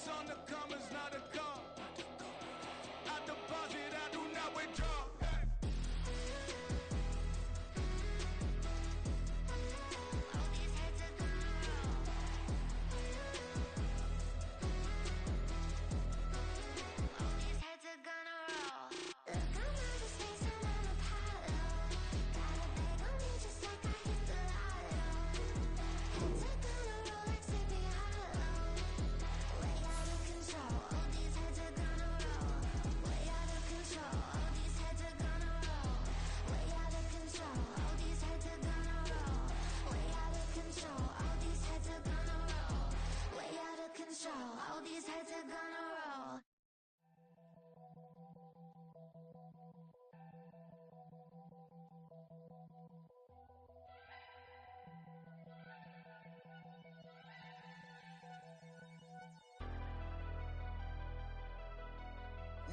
on the come is not a call. I deposit, I do not withdraw. All these heads are gonna roll. All these heads are gonna roll. Look, I'm out of space, I'm on Apollo. Got a bag on me just like I hit the lotto. Heads are gonna roll like Sleepy Hollow. Way out of control. All these heads are gonna roll. Way out of control. All these heads are gonna roll. Way out of control. All these heads are gonna roll. Way out of control. All these heads are gonna roll. Way out of control. All these heads are gonna roll.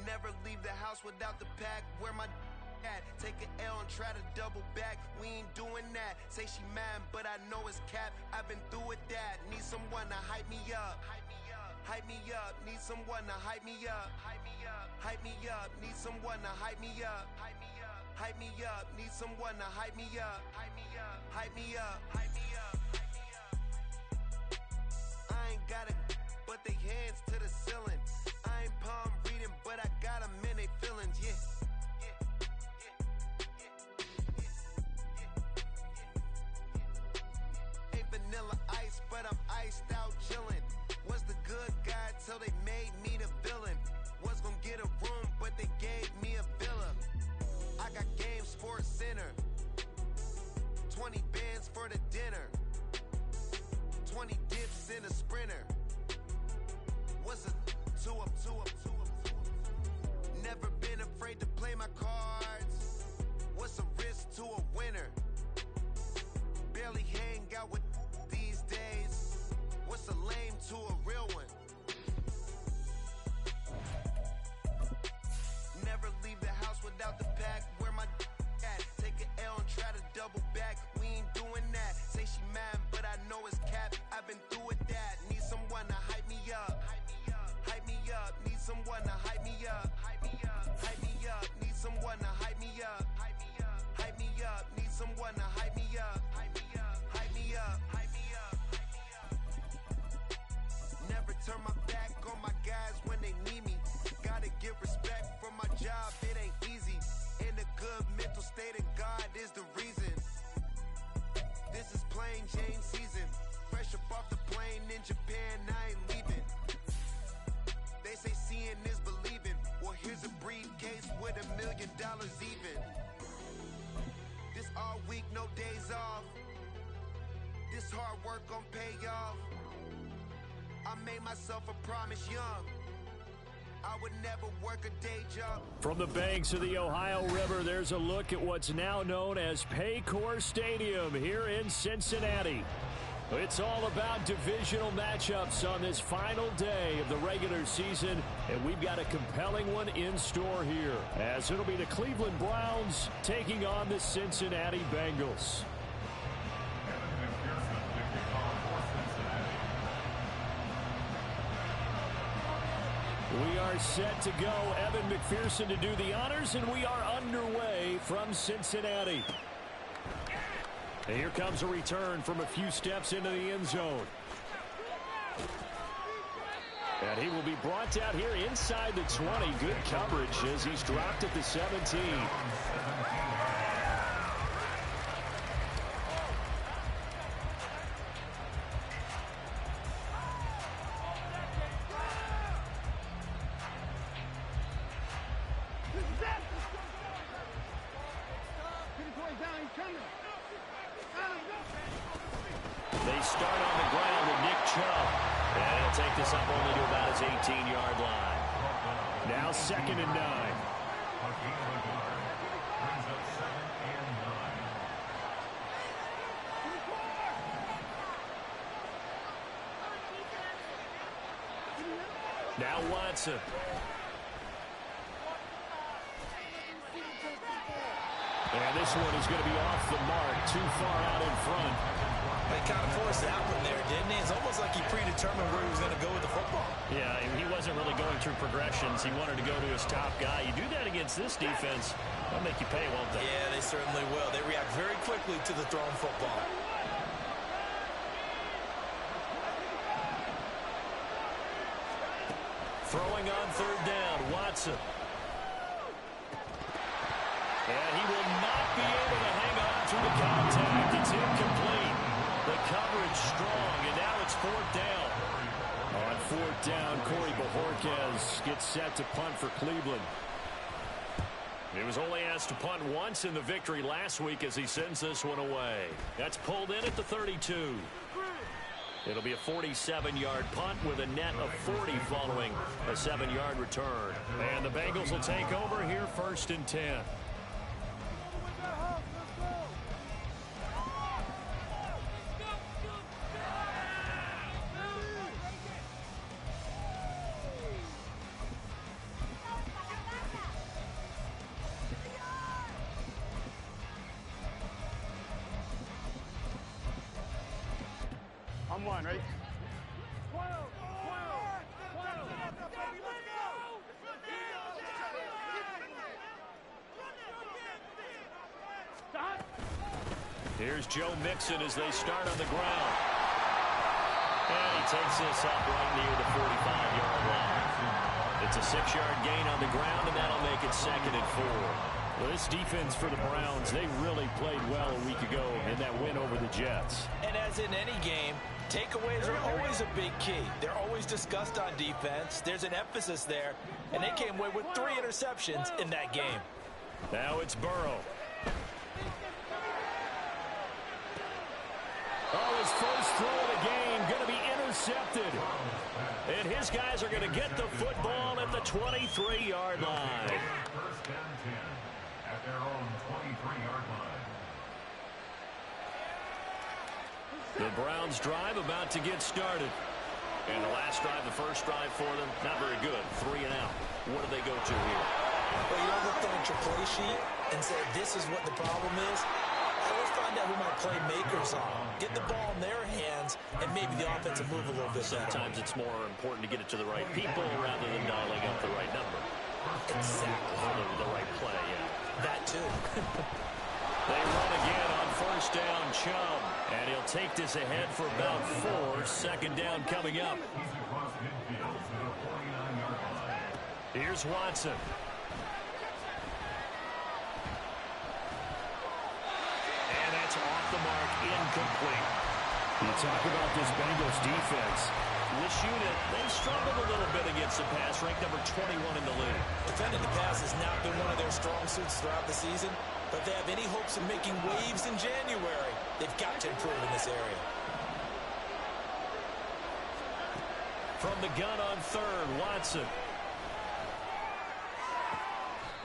Never leave the house without the pack. Where my at? Take an L and try to double back. We ain't doing that. Say she mad, but I know it's cap. I've been through with that. Need someone to hype me up. Hype me up. Need someone to hype me up. Hype me up. Need someone to hype me up. Hype me up. Need someone to hype me up. Hype me up. Hype me up. Hype me up. I ain't got it, but they hands to the ceiling. I ain't palm reading, but I got them in they feelings, yeah. Ain't vanilla ice, but I'm iced out chillin'. Was the good guy till they made me the villain. Was gonna get a room, but they gave me a villa. I got game Sports Center. 20 bands for the dinner. 20 dips in a sprinter. What's a two up? Never been afraid to play my cards. What's a risk to a winner? Barely hang out with these days. What's a lame to a real one? Never leave the house without the pack. Where my at? Take an L and try to double back. We ain't doing that. Say she mad, but I know it's cap. I've been through with that. Need someone to hype me up. Hype me up. Need someone to hype me up. Hype me up. Need someone to hype me up. Hype me up. Need someone to hype me up. Hype me up. Never turn my back on my guys when they need me. Gotta give respect for my job, it ain't easy. In a good mental state of God is the reason. This is plain Jane season. Fresh up off the plane in Japan, I ain't leaving. They say seeing is believing. Well, here's a briefcase with $1 million even. This all week, no days off. This hard work gon' pay off. I made myself a promise young. I would never work a day job. From the banks of the Ohio River, there's a look at what's now known as Paycor Stadium here in Cincinnati. It's all about divisional matchups on this final day of the regular season, and we've got a compelling one in store here, as it'll be the Cleveland Browns taking on the Cincinnati Bengals. We are set to go. Evan McPherson to do the honors, and we are underway from Cincinnati. And here comes a return from a few steps into the end zone. And he will be brought down here inside the 20. Good coverage as he's dropped at the 17. They start on the ground with Nick Chubb. And he'll take this up only to about his 18-yard line. Now 2nd and 9. Now Watson. And this one is going to be off the mark, too far out in front. They kind of forced that one there, didn't he? It's almost like he predetermined where he was going to go with the football. Yeah, he wasn't really going through progressions. He wanted to go to his top guy. You do that against this defense, they'll make you pay, won't they? Yeah, they certainly will. They react very quickly to the thrown football. Throwing on third down, Watson. And he will not be able to hang on through the contact. It's incomplete. The coverage strong, and now it's fourth down. On fourth down, Corey Bojorquez gets set to punt for Cleveland. He was only asked to punt once in the victory last week as he sends this one away. That's pulled in at the 32. It'll be a 47-yard punt with a net of 40 following a 7-yard return. And the Bengals will take over here first and 10. I'm one, right? Here's Joe Mixon as they start on the ground. And he takes this up right near the 45-yard line. It's a 6-yard gain on the ground, and that'll make it 2nd and 4. Well, this defense for the Browns, they really played well a week ago in that win over the Jets. And as in any game, takeaways are always a big key. They're always discussed on defense. There's an emphasis there, and they came away with 3 interceptions in that game. Now it's Burrow. Oh, his first throw of the game going to be intercepted. And his guys are going to get the football at the 23-yard line. First down 10 at their own 23-yard line. The Browns drive about to get started. And the last drive, the first drive for them, not very good. 3 and out. What do they go to here? Well, you don't look down at your play sheet and say, this is what the problem is. Let's find out who my playmakers are. Get the ball in their hands, and maybe the offense will move a little bit better. Sometimes it's more important to get it to the right people rather than dialing up the right number. Exactly. Or the right play, yeah. That too. They run again on first down, Chubb. And he'll take this ahead for about 4. Second down coming up. Here's Watson. And that's off the mark, incomplete. You talk about this Bengals defense. This unit, they've struggled a little bit against the pass, ranked number 21 in the league. Defending the pass has not been one of their strong suits throughout the season, but they have any hopes of making waves in January. They've got to improve in this area. From the gun on third, Watson.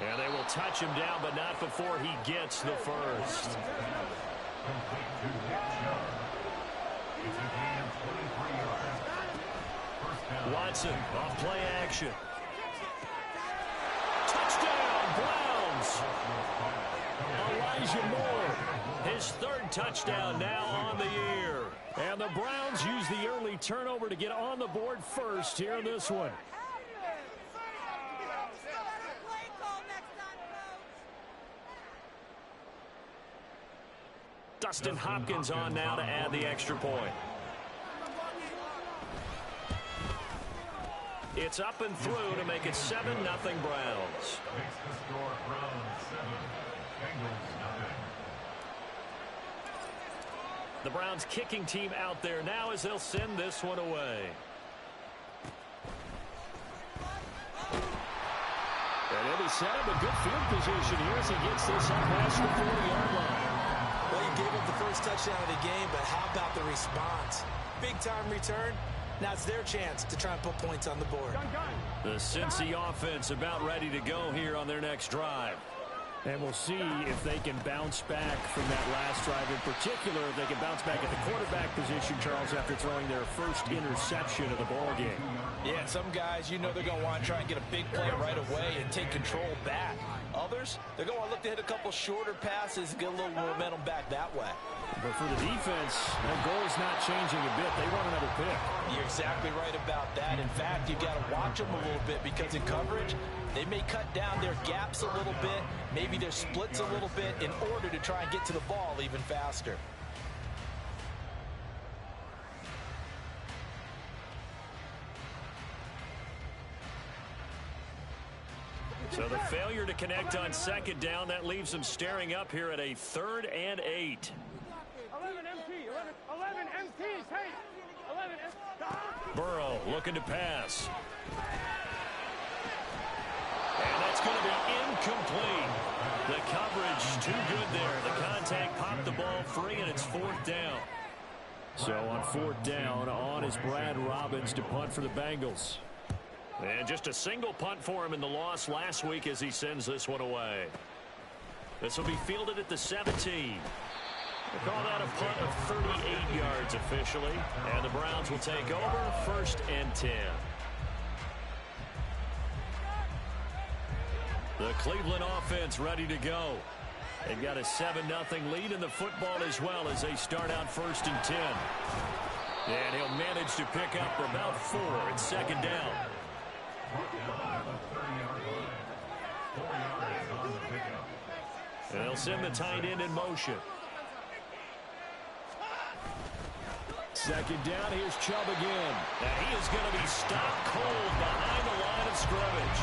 And they will touch him down, but not before he gets the first. Watson off play action. Touchdown, Browns. Elijah Moore, his 3rd touchdown now on the year. And the Browns use the early turnover to get on the board first here in this one. Dustin Hopkins on now to add the extra point. It's up and through to make it 7-0 Browns. Makes the score Browns 7, Bengals 0. The Browns kicking team out there now as they'll send this one away. And he'll be set up a good field position here as he gets this up past the 40-yard line. Well, you gave up the first touchdown of the game, but how about the response? Big-time return. Now it's their chance to try and put points on the board. The Cincy offense about ready to go here on their next drive. And we'll see if they can bounce back from that last drive. In particular, if they can bounce back at the quarterback position, Charles, after throwing their first interception of the ball game. Yeah, some guys, you know they're going to want to try and get a big play right away and take control back. Others, they're going to look to hit a couple shorter passes and get a little momentum back that way. But for the defense, their goal is not changing a bit. They want another pick. You're exactly right about that. In fact, you've got to watch them a little bit because in coverage, they may cut down their gaps a little bit, maybe their splits a little bit in order to try and get to the ball even faster. So the failure to connect on second down, that leaves them staring up here at a 3rd and 8. 11 MT, 11 MTs, hey! 11 MTs. Burrow looking to pass. And that's going to be incomplete. The coverage too good there. The contact popped the ball free, and it's 4th down. So on 4th down, on is Brad Robbins to punt for the Bengals. And just a single punt for him in the loss last week as he sends this one away. This will be fielded at the 17. They call that a punt of 38 yards officially. And the Browns will take over 1st and 10. The Cleveland offense ready to go. They've got a 7-0 lead in the football as well as they start out 1st and 10. And he'll manage to pick up about 4. It's 2nd down. And they'll send the tight end in motion. 2nd down, here's Chubb again. And he is going to be stopped cold behind the line of scrimmage.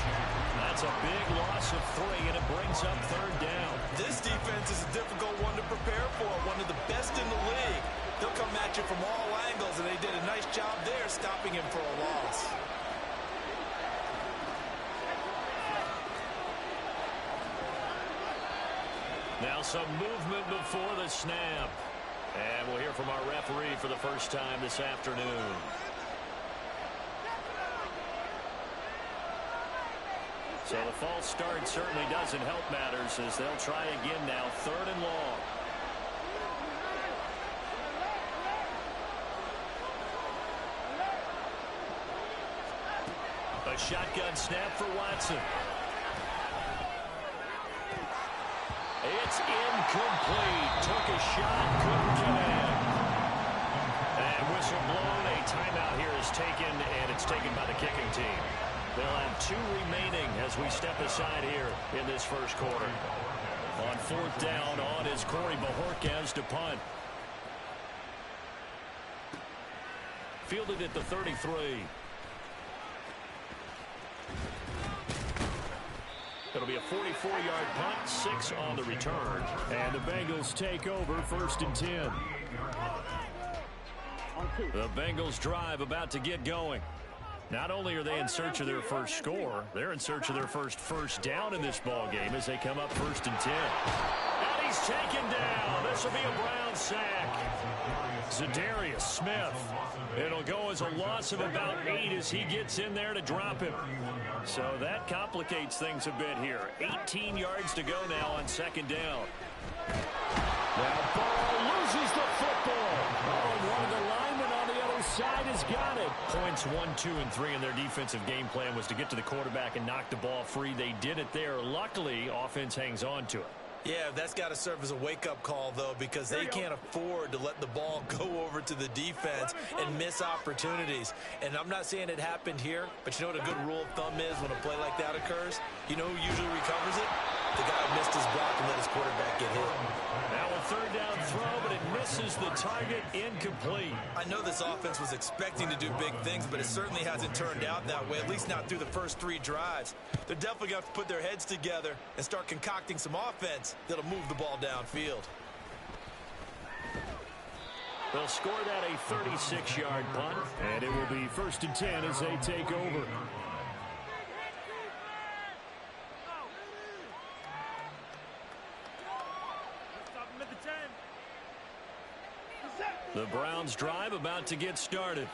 That's a big loss of 3, and it brings up 3rd down. This defense is a difficult one to prepare for, one of the best in the league. They'll come at you from all angles, and they did a nice job there stopping him for a loss. Now some movement before the snap. And we'll hear from our referee for the first time this afternoon. So the false start certainly doesn't help matters as they'll try again now, 3rd and long. A shotgun snap for Watson. It's incomplete. Took a shot, couldn't connect. And whistle blown. A timeout here is taken, and it's taken by the kicking team. They'll have 2 remaining as we step aside here in this first quarter. On 4th down, on is Corey Bajorquez to punt. Fielded at the 33. It'll be a 44-yard punt, 6 on the return. And the Bengals take over 1st and 10. The Bengals drive about to get going. Not only are they in search of their first score, they're in search of their first down in this ball game as they come up 1st and 10. And he's taken down. This will be a Brown sack. Zadarius Smith. It'll go as a loss of about 8 as he gets in there to drop him. So that complicates things a bit here. 18 yards to go now on 2nd down. Now Burrow loses the football. Oh, and one of the linemen on the other side has got it. Points 1, 2, and 3 in their defensive game plan was to get to the quarterback and knock the ball free. They did it there. Luckily, offense hangs on to it. Yeah, that's got to serve as a wake-up call, though, because they can't afford to let the ball go over to the defense and miss opportunities. And I'm not saying it happened here, but you know what a good rule of thumb is when a play like that occurs? You know who usually recovers it? The guy who missed his block and let his quarterback get hit. Now a 3rd down throw, but it misses the target, incomplete. I know this offense was expecting to do big things, but it certainly hasn't turned out that way, at least not through the first 3 drives. They're definitely going to have to put their heads together and start concocting some offense that'll move the ball downfield. They'll score that a 36-yard punt, and it will be 1st and 10 as they take over. The Browns drive about to get started.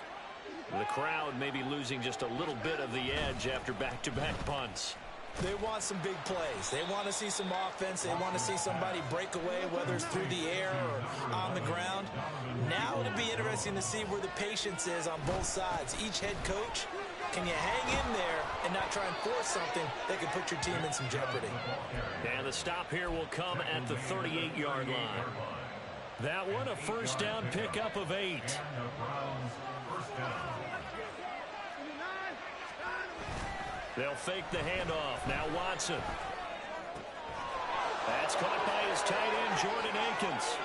The crowd may be losing just a little bit of the edge after back-to-back punts. They want some big plays. They want to see some offense. They want to see somebody break away, whether it's through the air or on the ground. Now it'll be interesting to see where the patience is on both sides. Each head coach, can you hang in there and not try and force something that could put your team in some jeopardy? And the stop here will come at the 38-yard line. That one, a first down pickup of 8. They'll fake the handoff. Now Watson. That's caught by his tight end, Jordan Akins.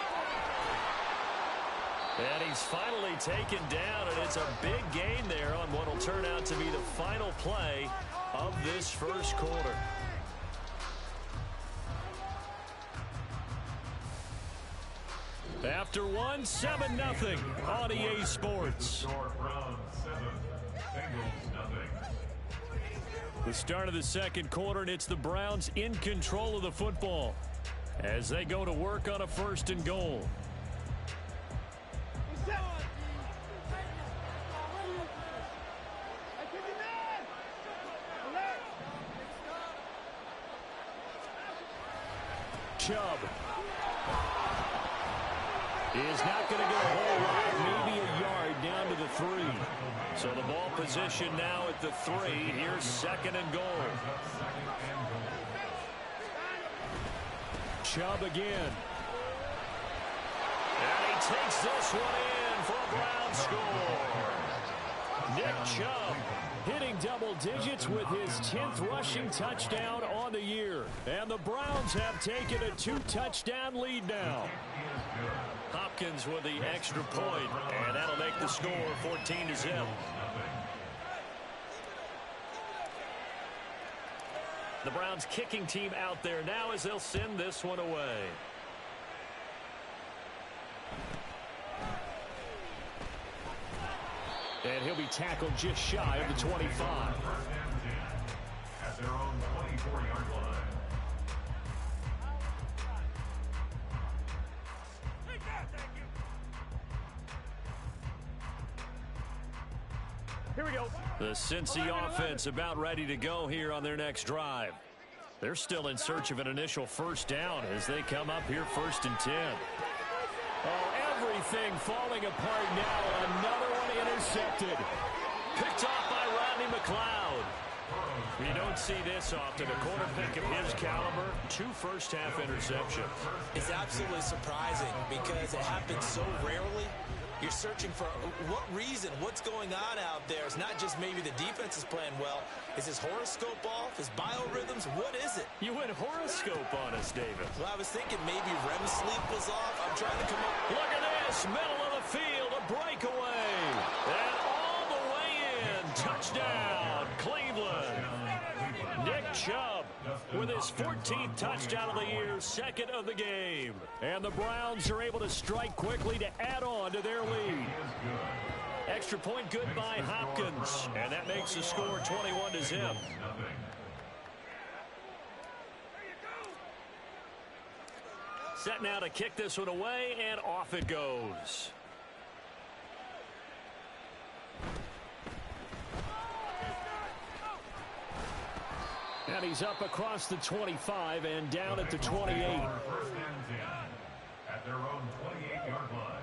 And he's finally taken down, and it's a big gain there on what will turn out to be the final play of this first quarter. After one, 7-0 on EA Sports. The start of the second quarter, and it's the Browns in control of the football as they go to work on a 1st and goal. Chubb is not going to go a whole lot, maybe a yard down to the 3. So the ball position now at the 3. Here's 2nd and goal. Chubb again. And he takes this one in for a Brown score. Nick Chubb hitting double digits with his 10th rushing touchdown on the year. And the Browns have taken a 2-touchdown lead now. Hopkins with the extra point, and that'll make the score 14-0. The Browns kicking team out there now as they'll send this one away. And he'll be tackled just shy of the 25. At their own 24-yard line. Here we go. The Cincy offense about ready to go here on their next drive. They're still in search of an initial first down as they come up here 1st and 10. Oh, everything falling apart now. Another one intercepted. Picked off by Rodney McLeod. You don't see this often. A quarterback of his caliber, 2 first-half interceptions. It's absolutely surprising because it happens so rarely. You're searching for what reason, what's going on out there. It's not just maybe the defense is playing well. Is his horoscope off? His biorhythms? What is it? You went horoscope on us, David. Well, I was thinking maybe REM sleep was off. I'm trying to come up. Look at this. Middle of the field. A breakaway. And all the way in. Touchdown, Cleveland. Nick Chubb with his 14th touchdown of the year, 2nd of the game. And the Browns are able to strike quickly to add on to their lead. Extra point good by Hopkins. And that makes the score 21-0. Set now to kick this one away, and off it goes. And he's up across the 25 and down at the 28. 1st and 10 at their own 28-yard line.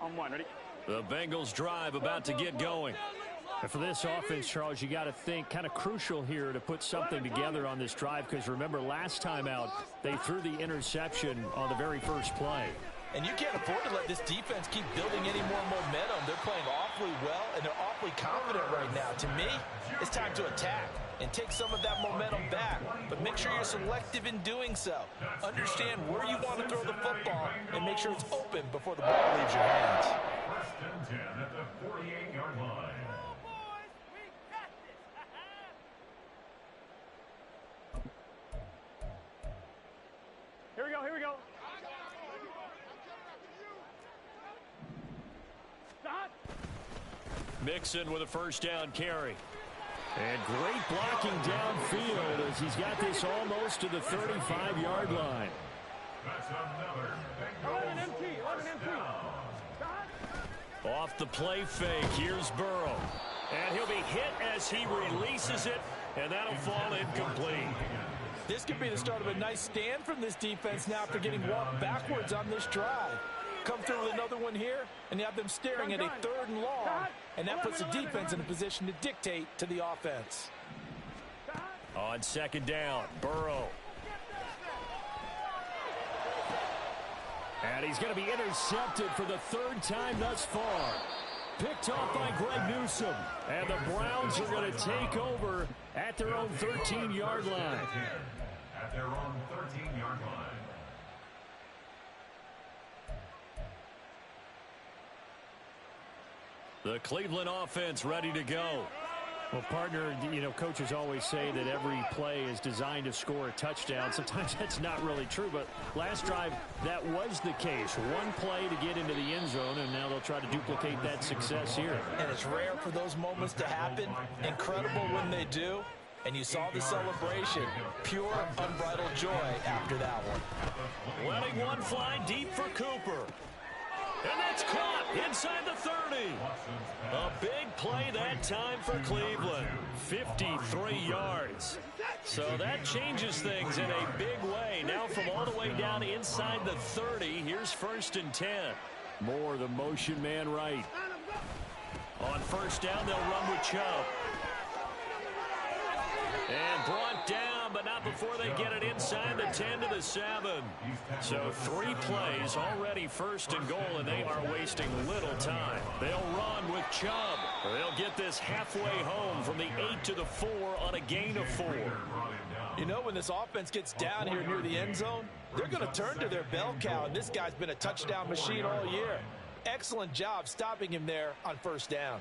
On one, ready? The Bengals drive about to get going. And for this offense, Charles, you got to think kind of crucial here to put something together on this drive, because remember last time out they threw the interception on the very first play. And you can't afford to let this defense keep building any more momentum. They're playing awfully well, and they're awfully confident right now. To me, it's time to attack and take some of that momentum back. But make sure you're selective in doing so. Understand where you want to throw the football and make sure it's open before the ball leaves your hands. 1st and 10 at the 48-yard line. Here we go, here we go. Stop. Mixon with a first down carry. And great blocking downfield as he's got this almost to the 35-yard line. That's another 11 empty, 11 empty. Stop. Off the play fake, here's Burrow. And he'll be hit as he releases it, and that'll fall incomplete. This could be the start of a nice stand from this defense now after getting walked backwards on this drive. Come through with another one here, and you have them staring at a 3rd and long, and that puts the defense in a position to dictate to the offense. On 2nd down, Burrow. And he's going to be intercepted for the 3rd time thus far. Picked off by Greg Newsome. And the Browns are going to take over at their own 13-yard line. At their own 13-yard line. The Cleveland offense ready to go. Well, partner, you know, coaches always say that every play is designed to score a touchdown. Sometimes that's not really true, but last drive, that was the case. One play to get into the end zone, and now they'll try to duplicate that success here. And it's rare for those moments to happen. Incredible when they do. And you saw the celebration. Pure, unbridled joy after that one. Letting one fly deep for Cooper. And that's caught inside the 30. A big play that time for Cleveland. 53 yards. So that changes things in a big way. Now from all the way down inside the 30, here's 1st and 10. Moore, the motion man right. On 1st down, they'll run with Chubb. And brought down, but not before they get it inside the 10 to the 7. So 3 plays already 1st and goal, and they are wasting little time. They'll run with Chubb. They'll get this halfway home from the 8 to the 4 on a gain of 4. You know, when this offense gets down here near the end zone, they're going to turn to their bell cow, and this guy's been a touchdown machine all year. Excellent job stopping him there on 1st down.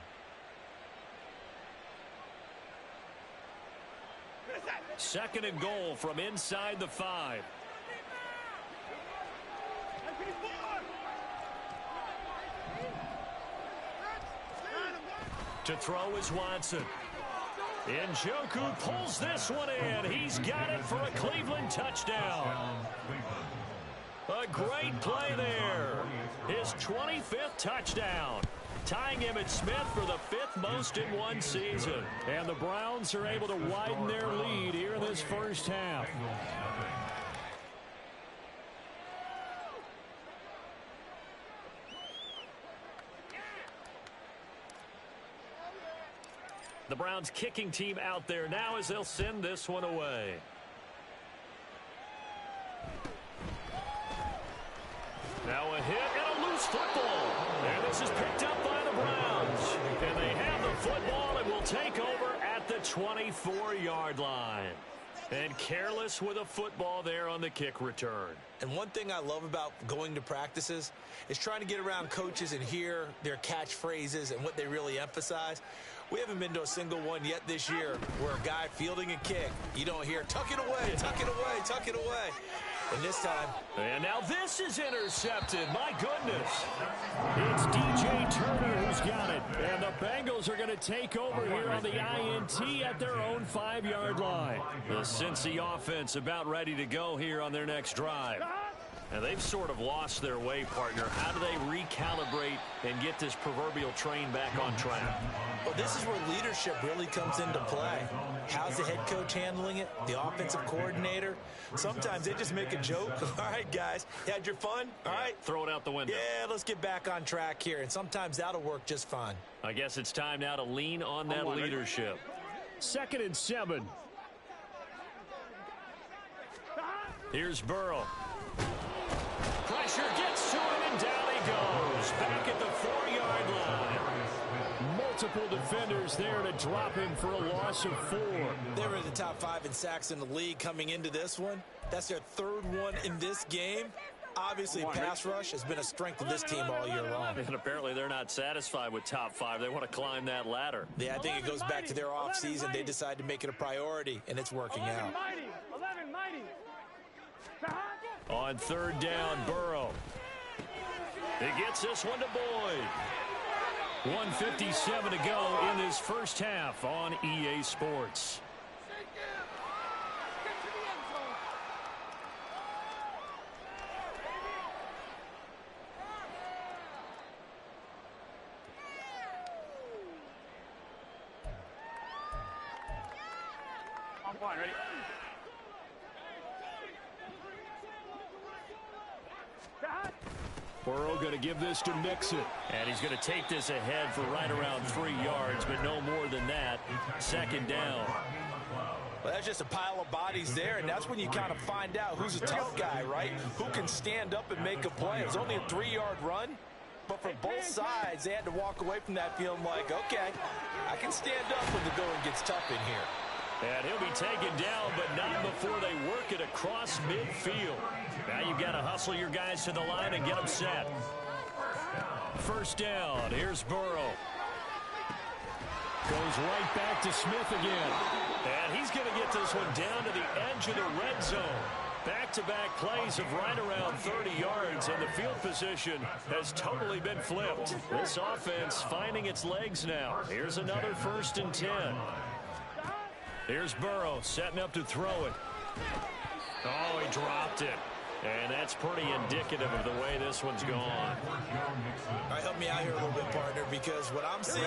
2nd and goal from inside the 5. To throw is Watson. Njoku pulls this one in. He's got it for a Cleveland touchdown. A great play there. His 25th touchdown. Tying Emmitt Smith for the 5th most in one season. And the Browns are able to widen their lead here in this 1st half. The Browns kicking team out there now as they'll send this one away. Now a hit and a loose football. And this is picked up by the Browns. And they have the football and will take over at the 24-yard line. And careless with a football there on the kick return. And one thing I love about going to practices is trying to get around coaches and hear their catchphrases and what they really emphasize. We haven't been to a single one yet this year where a guy fielding a kick, you don't hear, tuck it away, tuck it away, tuck it away. And this time. And now this is intercepted. My goodness. It's DJ Turner who's got it. And the Bengals are going to take over here on the INT at their own 5-yard line. The Cincy offense about ready to go here on their next drive. And they've sort of lost their way, partner. How do they recalibrate and get this proverbial train back on track? Well, this is where leadership really comes into play. How's the head coach handling it? The offensive coordinator? Sometimes they just make a joke. All right, guys, you had your fun? All right. Throw it out the window. Yeah, let's get back on track here. And sometimes that'll work just fine. I guess it's time now to lean on that leadership. 2nd and 7. Here's Burrow. Pressure gets to him, and down he goes. Back at the 4-yard line. Multiple defenders there to drop him for a loss of 4. They were in the top 5 in sacks in the league coming into this one. That's their 3rd one in this game. Obviously, pass rush has been a strength of this team all year long. And apparently they're not satisfied with top 5. They want to climb that ladder. Yeah, I think it goes back to their offseason. They decided to make it a priority, and it's working out. On 3rd down, Burrow. He gets this one to Boyd. 1:57 to go in this 1st half on EA Sports. Come on, ready? Burrow going to give this to Mixon. And he's going to take this ahead for right around 3 yards, but no more than that. Second down. Well, that's just a pile of bodies there, and that's when you kind of find out who's a tough guy, right? Who can stand up and make a play. It was only a 3-yard run, but for both sides, they had to walk away from that feeling like, okay, I can stand up when the going gets tough in here. And he'll be taken down, but not before they work it across midfield. Now you've got to hustle your guys to the line and get them set. First down. Here's Burrow. Goes right back to Smith again. And he's going to get this one down to the edge of the red zone. Back-to-back plays of right around 30 yards, and the field position has totally been flipped. This offense finding its legs now. Here's another 1st and 10. Here's Burrow setting up to throw it. Oh, he dropped it. And that's pretty indicative of the way this one's gone. All right, help me out here a little bit, partner, because what I'm seeing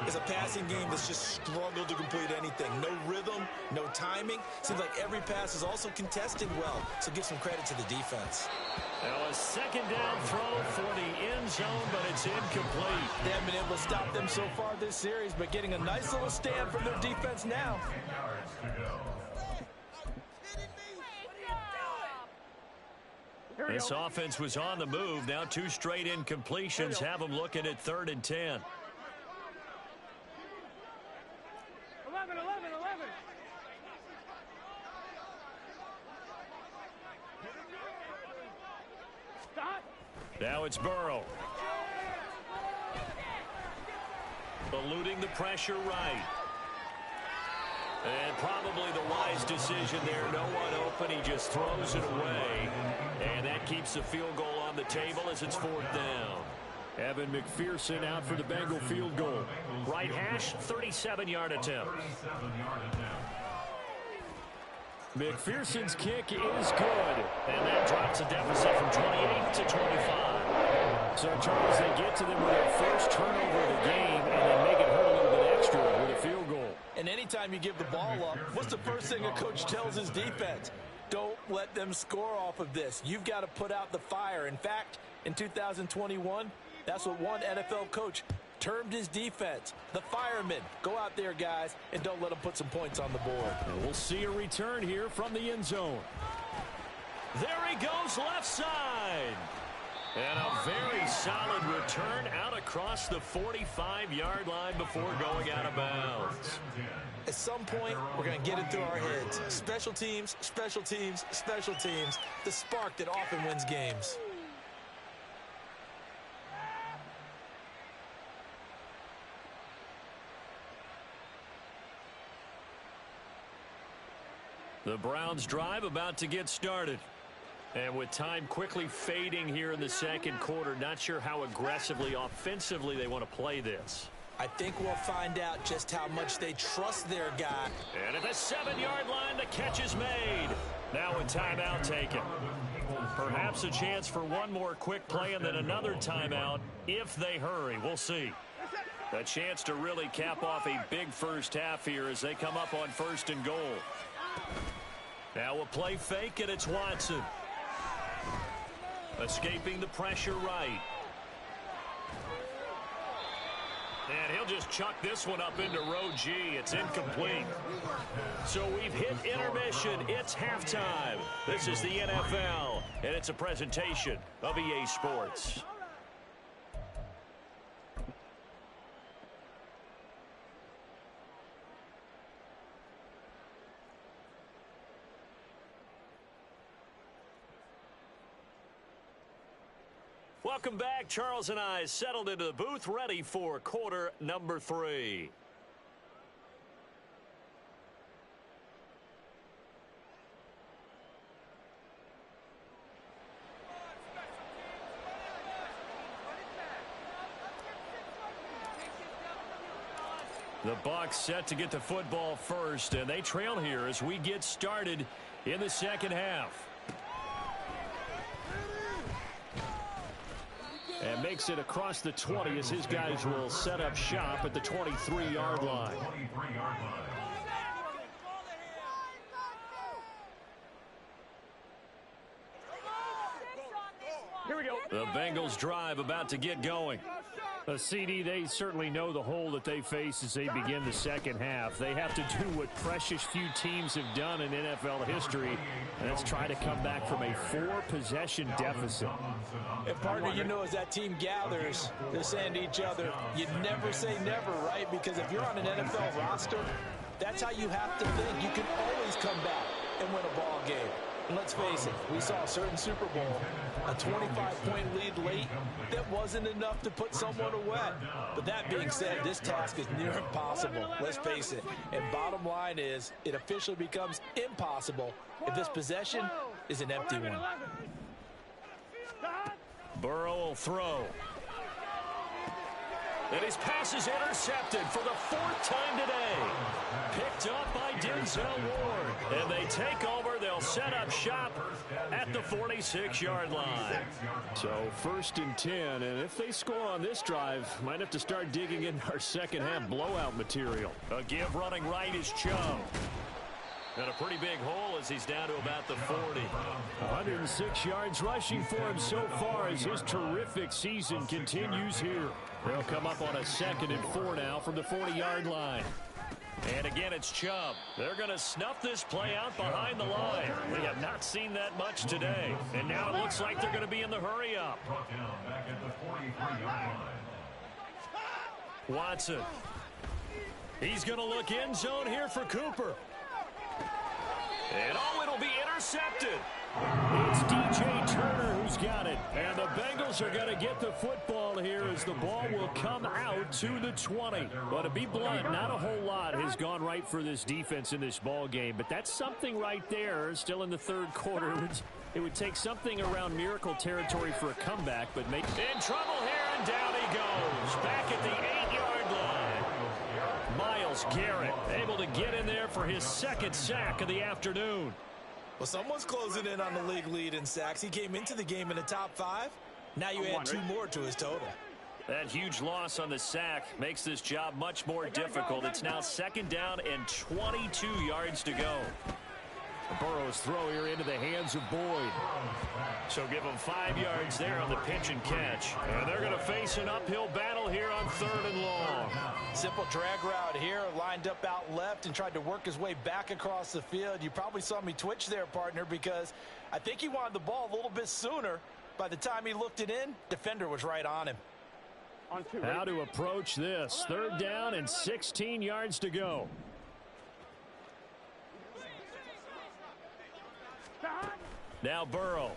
is a passing game that's just struggled to complete anything. No rhythm, no timing. Seems like every pass is also contested well, so give some credit to the defense. Now a second down throw for the end zone, but it's incomplete. They haven't been able to stop them so far this series, but getting a nice little stand from their defense now. This offense was on the move. Now 2 straight incompletions have them looking at 3rd and 10. 11. Stop. Now it's Burrow. Eluding the pressure right. And probably the wise decision there. No one open. He just throws it away. And that keeps the field goal on the table as it's 4th down. Evan McPherson out for the Bengal field goal. Right hash, 37-yard attempt. McPherson's kick is good. And that drops the deficit from 28 to 25. So, Charles, they get to them with their first turnover of the game and then make it hurt a little bit extra with a field goal. And anytime you give the ball up, what's the first thing a coach tells his defense? Don't let them score off of this. You've got to put out the fire. In fact, in 2021, that's what one NFL coach termed his defense. The firemen. Go out there, guys, and don't let them put some points on the board. And we'll see a return here from the end zone. There he goes, left side. And a very solid return out across the 45-yard line before going out of bounds. At some point, we're going to get it through our heads. Special teams, special teams, special teams. The spark that often wins games. The Browns drive about to get started. And with time quickly fading here in the second quarter, not sure how aggressively, offensively they want to play this. I think we'll find out just how much they trust their guy. And at the 7-yard line, the catch is made. Now a timeout taken. Perhaps a chance for one more quick play and then another timeout if they hurry. We'll see. A chance to really cap off a big first half here as they come up on 1st and goal. Now a play fake, and it's Watson. Escaping the pressure right. And he'll just chuck this one up into row G. It's incomplete. So we've hit intermission. It's halftime. This is the NFL, and it's a presentation of EA Sports. Welcome back. Charles and I settled into the booth, ready for quarter number 3. The Bucs set to get the football first, and they trail here as we get started in the second half. And makes it across the 20 as his guys will set up shop at the 23-yard line. Here we go. The Bengals drive about to get going. CD, they certainly know the hole that they face as they begin the second half. They have to do what precious few teams have done in NFL history, and that's try to come back from a 4-possession deficit. And partner, you know, as that team gathers, they're saying to each other, you never say never, right? Because if you're on an NFL roster, that's how you have to think. You can always come back and win a ball game. And let's face it, we saw a certain Super Bowl, a 25-point lead late, that wasn't enough to put someone away. But that being said, this task is near impossible, let's face it. And bottom line is, it officially becomes impossible if this possession is an empty one. Burrow will throw. And his pass is intercepted for the 4th time today. Picked up by Denzel Ward. And they take over. They'll set up shop at the 46-yard line. So 1st and 10. And if they score on this drive, might have to start digging in our second half blowout material. A give running right is Chubb. And a pretty big hole as he's down to about the 40. 106 yards rushing for him so far as his terrific season continues here. They'll come up on a 2nd and 4 now from the 40-yard line. And again, it's Chubb. They're going to snuff this play out behind the line. We have not seen that much today. And now it looks like they're going to be in the hurry-up. Watson. He's going to look end zone here for Cooper. And it'll be intercepted. It's DJ Turner who's got it. And the Bengals are going to get the football here as the ball will come out to the 20. But to be blunt, not a whole lot has gone right for this defense in this ball game. But that's something right there. Still in the 3rd quarter. It would take something around miracle territory for a comeback. But in trouble here, and down he goes. Back at the 8-yard line. Myles Garrett able to get in there for his 2nd sack of the afternoon. Well, someone's closing in on the league lead in sacks. He came into the game in the top 5. Now you add 2 more to his total. That huge loss on the sack makes this job much more difficult. It's now 2nd down and 22 yards to go. Burrow's throw here into the hands of Boyd. So give him 5 yards there on the pitch and catch. And they're going to face an uphill battle here on 3rd and long. Simple drag route here, lined up out left and tried to work his way back across the field. You probably saw me twitch there, partner, because I think he wanted the ball a little bit sooner. By the time he looked it in, defender was right on him. How to approach this. 3rd down and 16 yards to go. Now Burrow.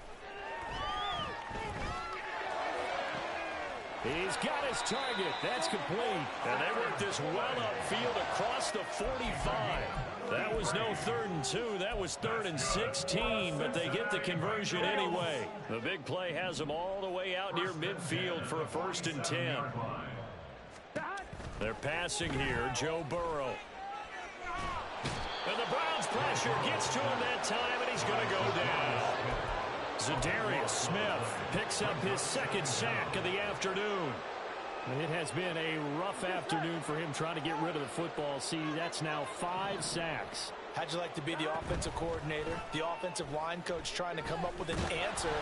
He's got his target. That's complete. And they work this well upfield across the 45. That was no 3rd and 2. That was 3rd and 16, but they get the conversion anyway. The big play has them all the way out near midfield for a 1st and 10. They're passing here, Joe Burrow. And the Browns pressure gets to him that time, and he's going to go down. Zadarius Smith picks up his 2nd sack of the afternoon. It has been a rough afternoon for him trying to get rid of the football. See, that's now 5 sacks. How'd you like to be the offensive coordinator, the offensive line coach trying to come up with an answer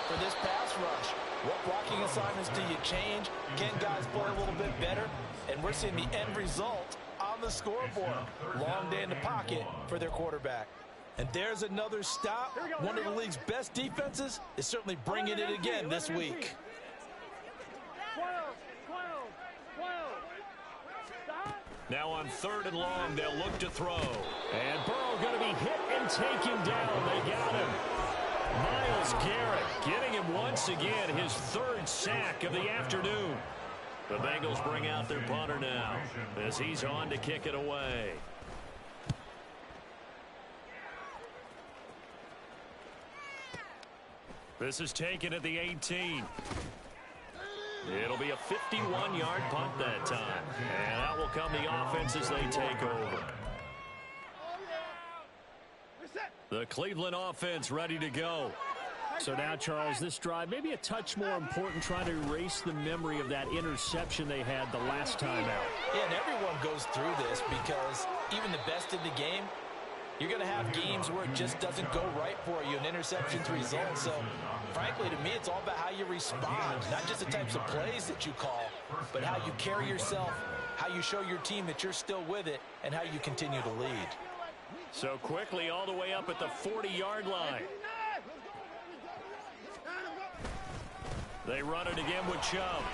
for this pass rush? What blocking assignments do you change? Can guys play a little bit better? And we're seeing the end result on the scoreboard. Long day in the pocket for their quarterback. And there's another stop. One of the league's best defenses is certainly bringing it again this week. Now on 3rd and long, they'll look to throw. And Burrow going to be hit and taken down. They got him. Myles Garrett getting him once again, his 3rd sack of the afternoon. The Bengals bring out their punter now as he's on to kick it away. This is taken at the 18. It'll be a 51-yard punt that time. And out will come the offense as they take over. The Cleveland offense ready to go. So now, Charles, this drive maybe a touch more important, trying to erase the memory of that interception they had the last time out. Yeah, and everyone goes through this because even the best in the game You're going to have games where it just doesn't go right for you, and interceptions result. So, frankly, to me, it's all about how you respond, not just the types of plays that you call, but how you carry yourself, how you show your team that you're still with it, and how you continue to lead. So quickly all the way up at the 40-yard line. They run it again with Chubb.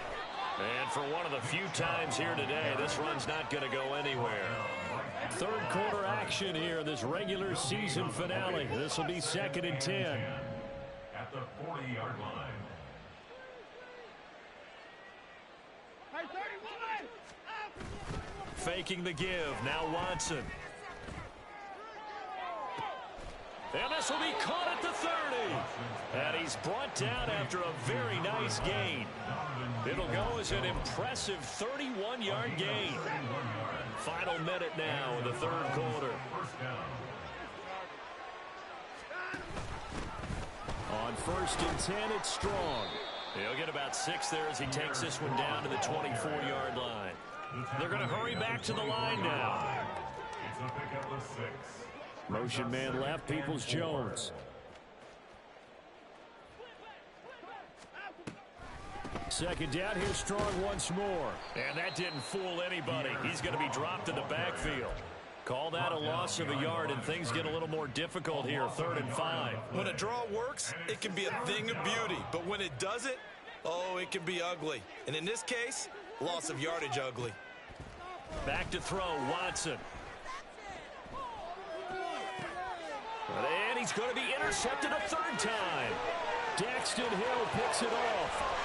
And for one of the few times here today, this run's not going to go anywhere. Third quarter action here, this regular season finale. This will be 2nd and 10. At the 40-yard line. Faking the give. Now Watson. And this will be caught at the 30. And he's brought down after a very nice gain. It'll go as an impressive 31-yard gain. Final minute now in the third quarter. On 1st and 10, it's Strong. He'll get about 6 there as he takes this one down to the 24-yard line. They're going to hurry back to the line now. It's a pickup of 6. Motion man left, Peoples-Jones. Second down, here's Strong once more. And that didn't fool anybody. He's going to be dropped in the backfield. Call that a loss of a yard, and things get a little more difficult here, 3rd and 5. When a draw works, it can be a thing of beauty. But when it doesn't, oh, it can be ugly. And in this case, loss of yardage ugly. Back to throw, Watson. And he's going to be intercepted a 3rd time. Daxton Hill picks it off.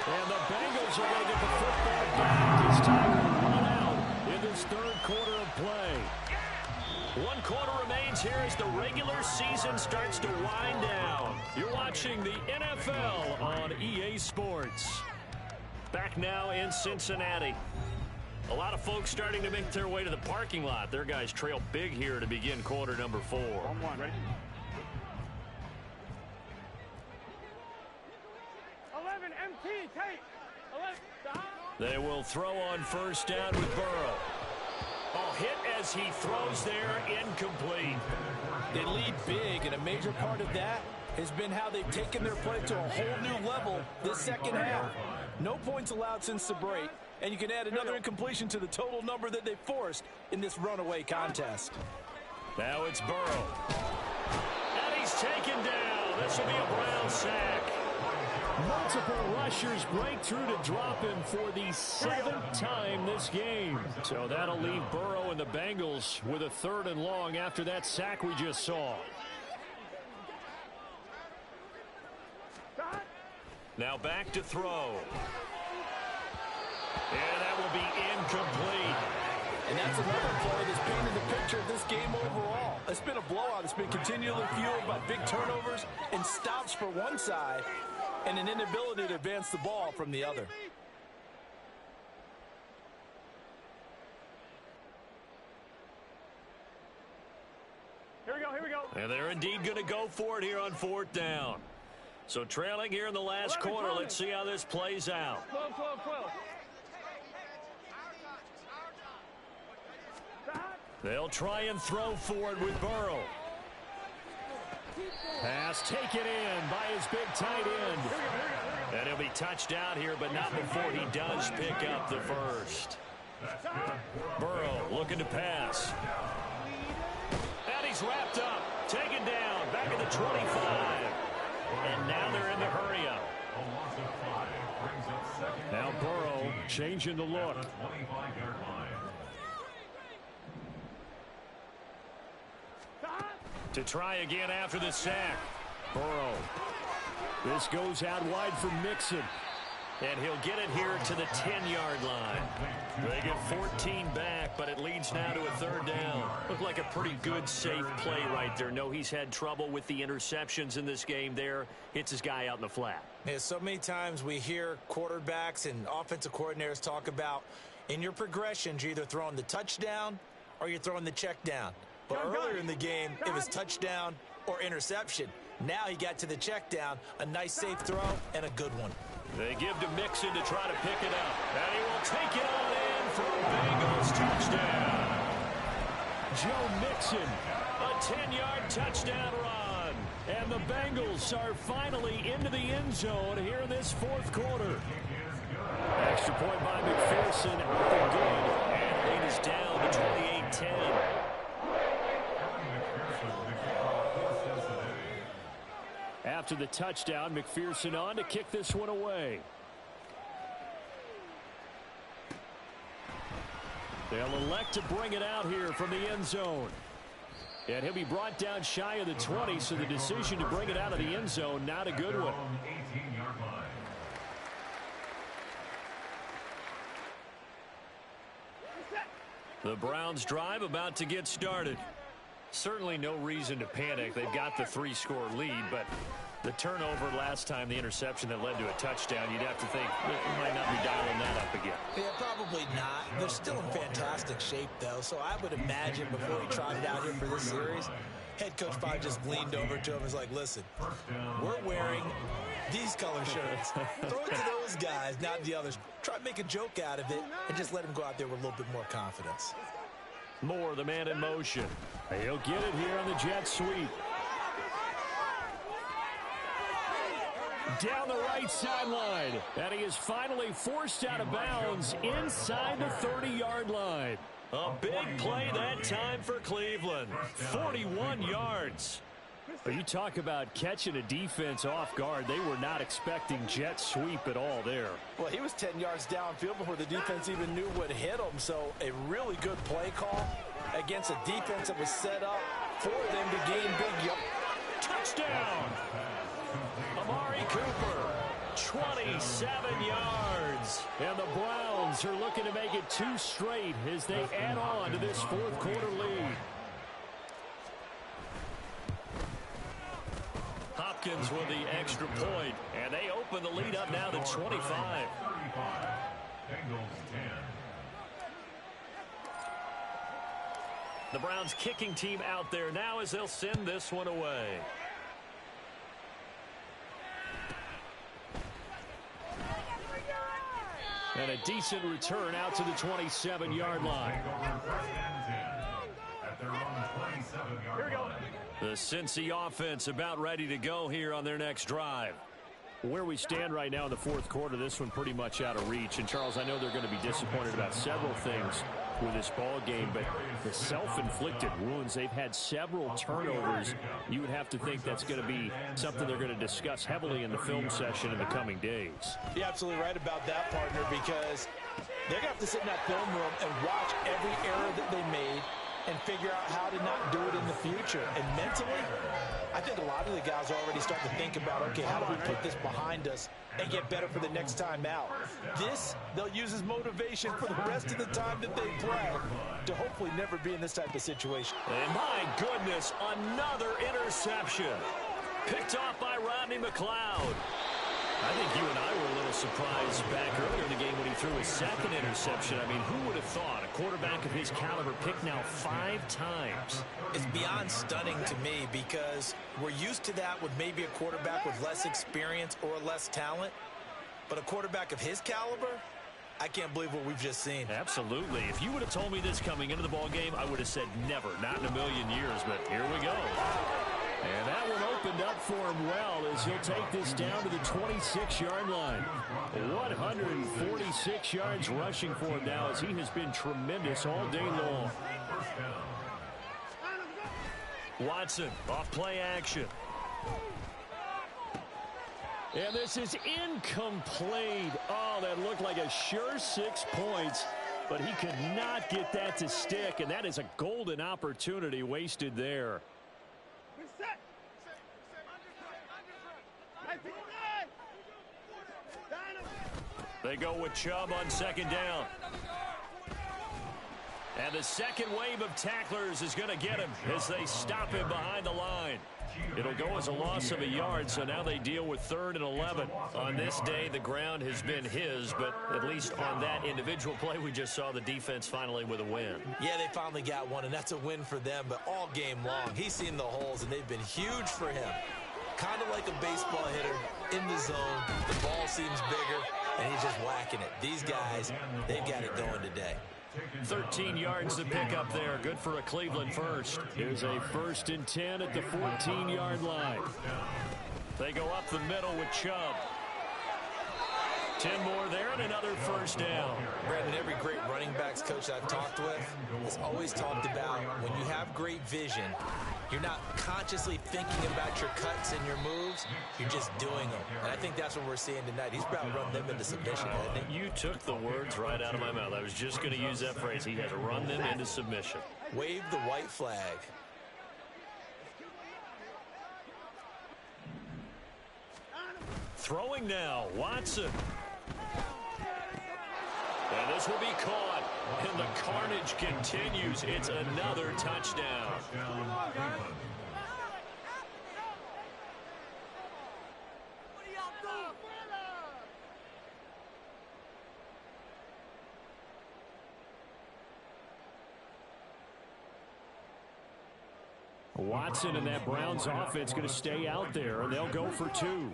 And the Bengals are going to get the football back. This time to run out in this 3rd quarter of play. 1 quarter remains here as the regular season starts to wind down. You're watching the NFL on EA Sports. Back now in Cincinnati. A lot of folks starting to make their way to the parking lot. Their guys trail big here to begin quarter number 4. 1-1, ready? 11, MT, tight. 11, stop. They will throw on 1st down with Burrow. Oh, hit as he throws there, incomplete. They lead big, and a major part of that has been how they've taken their play to a whole new level this second half. No points allowed since the break, and you can add another incompletion to the total number that they forced in this runaway contest. Now it's Burrow. And he's taken down. This will be a Brown sack. Multiple rushers break through to drop him for the 7th time this game. So that'll leave Burrow and the Bengals with a 3rd and long after that sack we just saw. Now back to throw. And that will be incomplete. And that's another play that's painted the picture of this game overall. It's been a blowout. It's been continually fueled by big turnovers and stops for one side and an inability to advance the ball from the other. Here we go, here we go. And they're indeed going to go for it here on 4th down. So trailing here in the last quarter. Let's see how this plays out. 12. They'll try and throw for it with Burrow. Pass taken in by his big tight end. And he'll be touched down here, but not before he does pick up the 1st. Burrow looking to pass. And he's wrapped up. Taken down. Back at the 25. And now they're in the hurry up. Now Burrow changing the look. To try again after the sack. Burrow. This goes out wide for Mixon. And he'll get it here to the 10-yard line. They get 14 back, but it leads now to a 3rd down. Looked like a pretty good, safe play right there. No, he's had trouble with the interceptions in this game there. Hits his guy out in the flat. Yeah, so many times we hear quarterbacks and offensive coordinators talk about in your progressions, you're either throwing the touchdown or you're throwing the check down. But earlier in the game, it was touchdown or interception. Now he got to the check down, a nice safe throw, and a good one. They give to Mixon to try to pick it up. And he will take it on in for a Bengals touchdown. Joe Mixon A 10-yard touchdown run. And the Bengals are finally into the end zone here in this fourth quarter. Extra point by McPherson. Up and good. And lead is down to 28-10. After the touchdown, McPherson on to kick this one away. They'll elect to bring it out here from the end zone. And he'll be brought down shy of the 20, so the decision to bring it out of the end zone, not a good one. The Browns drive about to get started. Certainly no reason to panic. They've got the 3-score lead, but the turnover last time, the interception that led to a touchdown, you'd have to think they might not be dialing that up again. Yeah, probably not. They're still in fantastic shape, though, so I would imagine before he trotted out here for this series, head coach probably just leaned over to him and was like, listen, we're wearing these color shirts. Throw it to those guys, not the others. Try to make a joke out of it and just let him go out there with a little bit more confidence. Moore, the man in motion. He'll get it here on the jet sweep. Down the right sideline. And he is finally forced out of bounds inside the 30-yard line. A big play that time for Cleveland. 41 yards. But you talk about catching a defense off guard. They were not expecting jet sweep at all there. Well, he was 10 yards downfield before the defense even knew what hit him. So a really good play call against a defense that was set up for them to gain big yards. Touchdown! Amari Cooper, 27 yards. And the Browns are looking to make it 2 straight as they add on to this fourth quarter lead. Hopkins with the extra point, and they open the lead up now to 25. The Browns kicking team out there now as they'll send this one away. And a decent return out to the 27-yard line. Here we go. The Cincy offense about ready to go here on their next drive. Where we stand right now in the fourth quarter, this one pretty much out of reach. And, Charles, I know they're going to be disappointed about several things with this ball game, but the self-inflicted wounds, they've had several turnovers. You would have to think that's going to be something they're going to discuss heavily in the film session in the coming days. You're absolutely right about that, partner, because they're going to have to sit in that film room and watch every error that they made and figure out how to not do it in the future. And mentally, I think a lot of the guys are already starting to think about, okay, how do we put this behind us and get better for the next time out? This, they'll use as motivation for the rest of the time that they play to hopefully never be in this type of situation. And my goodness, another interception. Picked off by Rodney McLeod. I think you and I were a little surprised back earlier in the game when he threw his second interception. I mean, who would have thought a quarterback of his caliber picked now 5 times? It's beyond stunning to me because we're used to that with maybe a quarterback with less experience or less talent. But a quarterback of his caliber, I can't believe what we've just seen. Absolutely. If you would have told me this coming into the ball game, I would have said never, not in a million years. But here we go. And that one opened up for him well as he'll take this down to the 26-yard line. 146 yards rushing for him now as he has been tremendous all day long. Watson off play action. And this is incomplete. Oh, that looked like a sure 6 points, but he could not get that to stick, and that is a golden opportunity wasted there. They go with Chubb on second down. And the second wave of tacklers is going to get him as they stop him behind the line. It'll go as a loss of a yard, so now they deal with 3rd and 11. On this day, the ground has been his, but at least on that individual play, we just saw the defense finally with a win. Yeah, they finally got one, and that's a win for them, but all game long, he's seen the holes, and they've been huge for him. Kind of like a baseball hitter in the zone. The ball seems bigger, and he's just whacking it. These guys, they've got it going today. 13 yards to pick up there. Good for a Cleveland first. Here's a 1st and 10 at the 14-yard line. They go up the middle with Chubb. 10 more there and another 1st down. Brandon, every great running backs coach I've talked with has always talked about when you have great vision, you're not consciously thinking about your cuts and your moves. You're just doing them. And I think that's what we're seeing tonight. He's about to run them into submission, hasn't he? You took the words right out of my mouth. I was just going to use that phrase. He has run them into submission. Wave the white flag. Throwing now, Watson. And this will be caught. And the carnage continues. It's another touchdown. Watson and that Browns offense going to stay out there, and they'll go for 2.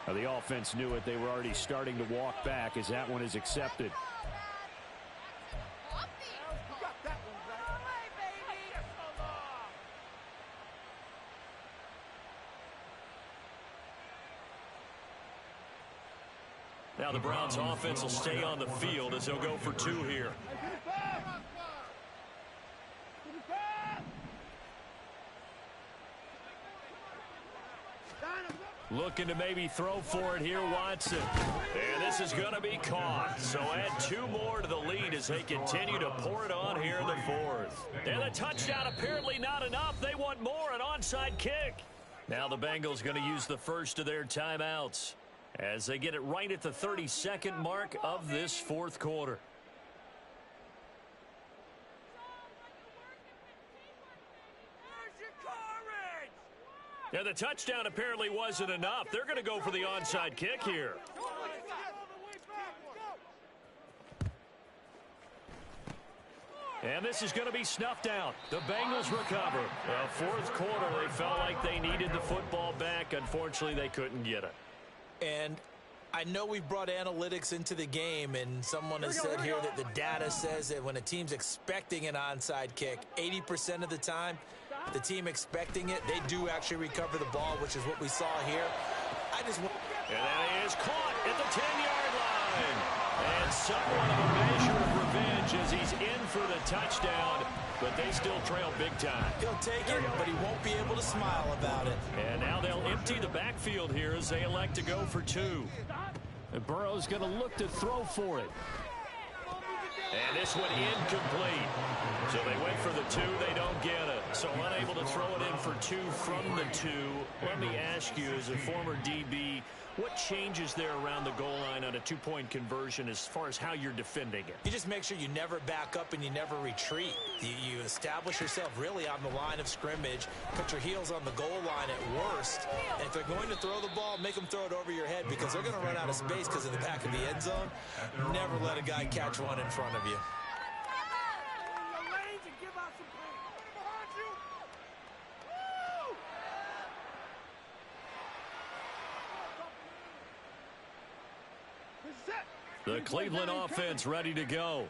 The offense knew it. They were already starting to walk back as that one is accepted. Now the Browns offense will stay on the field as they'll go for 2 here. Looking to maybe throw for it here, Watson. And this is going to be caught. So add 2 more to the lead as they continue to pour it on here in the 4th. And the touchdown apparently not enough. They want more, an onside kick. Now the Bengals going to use the first of their timeouts as they get it right at the 32nd mark of this 4th quarter. Yeah, the touchdown apparently wasn't enough. They're going to go for the onside kick here. And this is going to be snuffed out. The Bengals recover. 4th quarter, they felt like they needed the football back. Unfortunately, they couldn't get it. And I know we've brought analytics into the game, and someone has said here that the data says that when a team's expecting an onside kick, 80% of the time, the team expecting it, they do actually recover the ball, which is what we saw here. And that is caught at the 10-yard line. And somewhat of a measure of revenge as he's in for the touchdown, but they still trail big time. He'll take it, but he won't be able to smile about it. And now they'll empty the backfield here as they elect to go for 2. And Burrow's going to look to throw for it. And this one incomplete. So they went for the 2. They don't get it. So unable to throw it in for 2 from the 2. Let me ask you, as a former DB, what changes there around the goal line on a 2-point conversion as far as how you're defending it? You just make sure you never back up and you never retreat. You establish yourself really on the line of scrimmage, put your heels on the goal line at worst, and if they're going to throw the ball, make them throw it over your head because they're going to run out of space because of the back of the end zone. Never let a guy catch one in front of you. The Cleveland offense ready to go.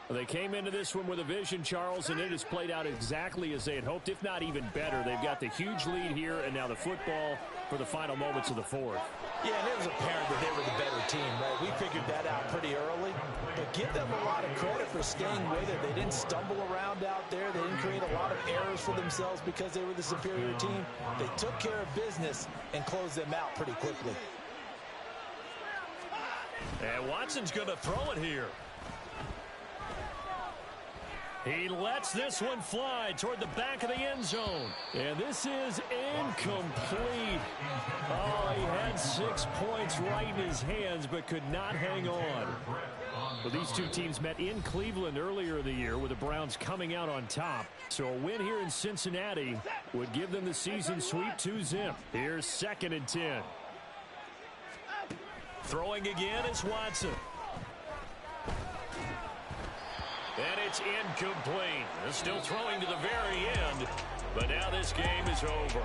They came into this one with a vision, Charles, and it has played out exactly as they had hoped, if not even better. They've got the huge lead here, and now the football for the final moments of the 4th. Yeah, and it was apparent that they were the better team, right? We figured that out pretty early, but give them a lot of credit for staying with it. They didn't stumble around out there. They didn't create a lot of errors for themselves because they were the superior team. They took care of business and closed them out pretty quickly. And Watson's going to throw it here. He lets this one fly toward the back of the end zone. And this is incomplete. Oh, he had 6 points right in his hands, but could not hang on. Well, these two teams met in Cleveland earlier in the year with the Browns coming out on top. So a win here in Cincinnati would give them the season sweep 2-zip. Here's 2nd and 10. Throwing again is Watson. And it's incomplete. Still throwing to the very end, but now this game is over.